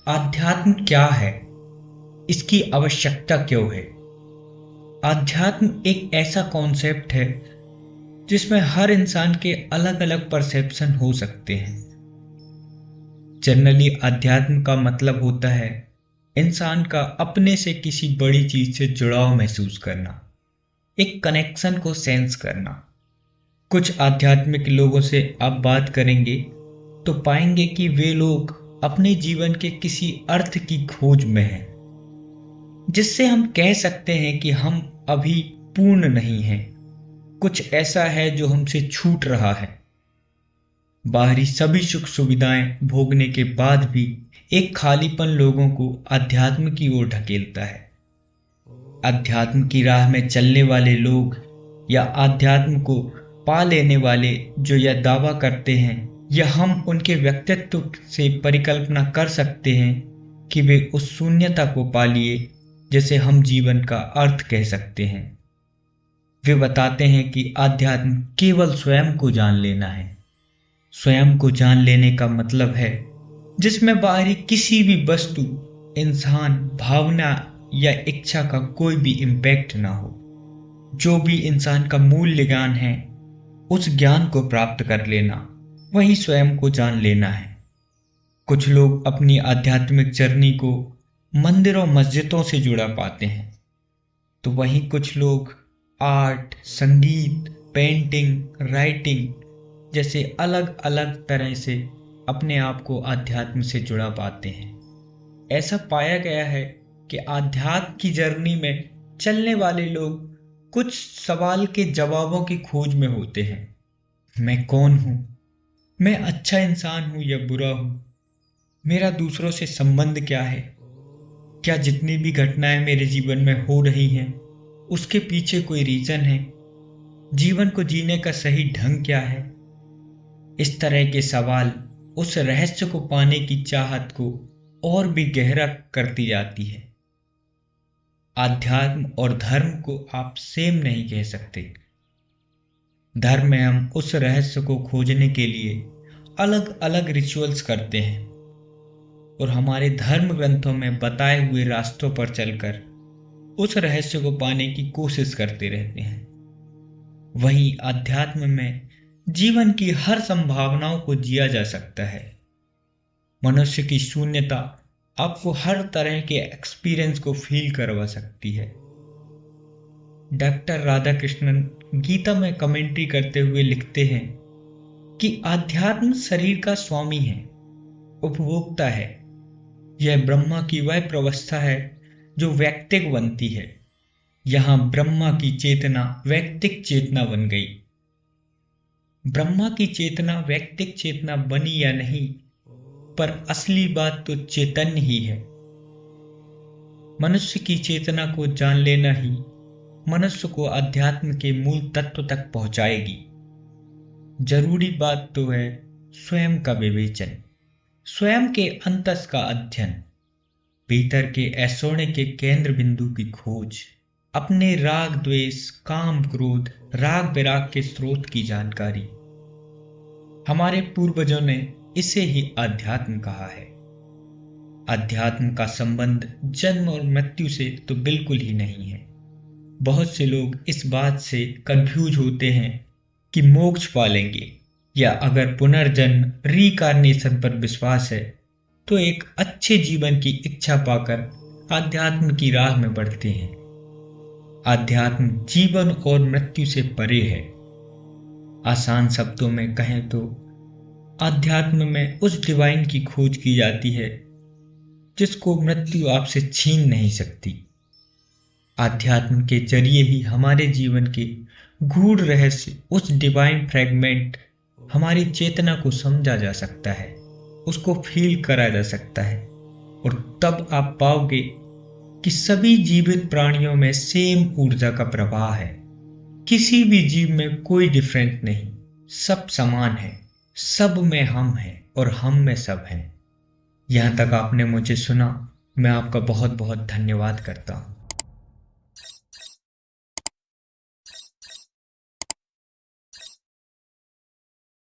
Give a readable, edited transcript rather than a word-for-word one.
आध्यात्म क्या है? इसकी आवश्यकता क्यों है? आध्यात्म एक ऐसा कॉन्सेप्ट है जिसमें हर इंसान के अलग अलग परसेप्शन हो सकते हैं। जनरली अध्यात्म का मतलब होता है इंसान का अपने से किसी बड़ी चीज से जुड़ाव महसूस करना, एक कनेक्शन को सेंस करना। कुछ आध्यात्मिक लोगों से आप बात करेंगे तो पाएंगे कि वे लोग अपने जीवन के किसी अर्थ की खोज में हैं, जिससे हम कह सकते हैं कि हम अभी पूर्ण नहीं हैं। कुछ ऐसा है जो हमसे छूट रहा है। बाहरी सभी सुख सुविधाएं भोगने के बाद भी एक खालीपन लोगों को अध्यात्म की ओर ढकेलता है। अध्यात्म की राह में चलने वाले लोग या अध्यात्म को पा लेने वाले जो यह दावा करते हैं, या हम उनके व्यक्तित्व से परिकल्पना कर सकते हैं कि वे उस शून्यता को पा लिए जिसे हम जीवन का अर्थ कह सकते हैं। वे बताते हैं कि अध्यात्म केवल स्वयं को जान लेना है। स्वयं को जान लेने का मतलब है जिसमें बाहरी किसी भी वस्तु, इंसान, भावना या इच्छा का कोई भी इम्पैक्ट ना हो। जो भी इंसान का मूल्य ज्ञान है, उस ज्ञान को प्राप्त कर लेना, वही स्वयं को जान लेना है। कुछ लोग अपनी आध्यात्मिक जर्नी को मंदिरों मस्जिदों से जुड़ा पाते हैं, तो वहीं कुछ लोग आर्ट, संगीत, पेंटिंग, राइटिंग जैसे अलग अलग तरह से अपने आप को आध्यात्म से जुड़ा पाते हैं। ऐसा पाया गया है कि आध्यात्म की जर्नी में चलने वाले लोग कुछ सवाल के जवाबों की खोज में होते हैं। मैं कौन हूं? मैं अच्छा इंसान हूं या बुरा हूं? मेरा दूसरों से संबंध क्या है? क्या जितनी भी घटनाएं मेरे जीवन में हो रही हैं उसके पीछे कोई रीजन है? जीवन को जीने का सही ढंग क्या है? इस तरह के सवाल उस रहस्य को पाने की चाहत को और भी गहरा करती जाती है। आध्यात्म और धर्म को आप सेम नहीं कह सकते। धर्म में हम उस रहस्य को खोजने के लिए अलग अलग रिचुअल्स करते हैं और हमारे धर्म ग्रंथों में बताए हुए रास्तों पर चलकर उस रहस्य को पाने की कोशिश करते रहते हैं। वहीं अध्यात्म में जीवन की हर संभावनाओं को जिया जा सकता है। मनुष्य की शून्यता आपको हर तरह के एक्सपीरियंस को फील करवा सकती है। डॉक्टर राधाकृष्णन गीता में कमेंट्री करते हुए लिखते हैं कि आध्यात्म शरीर का स्वामी है, उपभोक्ता है। यह ब्रह्मा की वह प्रवस्था है जो वैयक्तिक बनती है। यहां ब्रह्मा की चेतना वैयक्तिक चेतना बन गई। ब्रह्मा की चेतना वैयक्तिक चेतना बनी या नहीं, पर असली बात तो चैतन्य ही है। मनुष्य की चेतना को जान लेना ही मनुष्य को अध्यात्म के मूल तत्व तक पहुंचाएगी। जरूरी बात तो है स्वयं का विवेचन, स्वयं के अंतस का अध्ययन, भीतर के ऐसोने के केंद्र बिंदु की खोज, अपने राग द्वेष, काम क्रोध, राग विराग के स्रोत की जानकारी। हमारे पूर्वजों ने इसे ही अध्यात्म कहा है। अध्यात्म का संबंध जन्म और मृत्यु से तो बिल्कुल ही नहीं है। बहुत से लोग इस बात से कंफ्यूज होते हैं कि मोक्ष पालेंगे, या अगर पुनर्जन्म रीकार्नेशन पर विश्वास है तो एक अच्छे जीवन की इच्छा पाकर आध्यात्म की राह में बढ़ते हैं। आध्यात्म जीवन और मृत्यु से परे है। आसान शब्दों में कहें तो आध्यात्म में उस डिवाइन की खोज की जाती है जिसको मृत्यु आपसे छीन नहीं सकती। आध्यात्म के जरिए ही हमारे जीवन के गूढ़ रहस्य, उस डिवाइन फ्रैगमेंट, हमारी चेतना को समझा जा सकता है, उसको फील करा जा सकता है। और तब आप पाओगे कि सभी जीवित प्राणियों में सेम ऊर्जा का प्रवाह है। किसी भी जीव में कोई डिफरेंस नहीं, सब समान है। सब में हम हैं और हम में सब हैं। यहां तक आपने मुझे सुना, मैं आपका बहुत बहुत धन्यवाद करता हूं।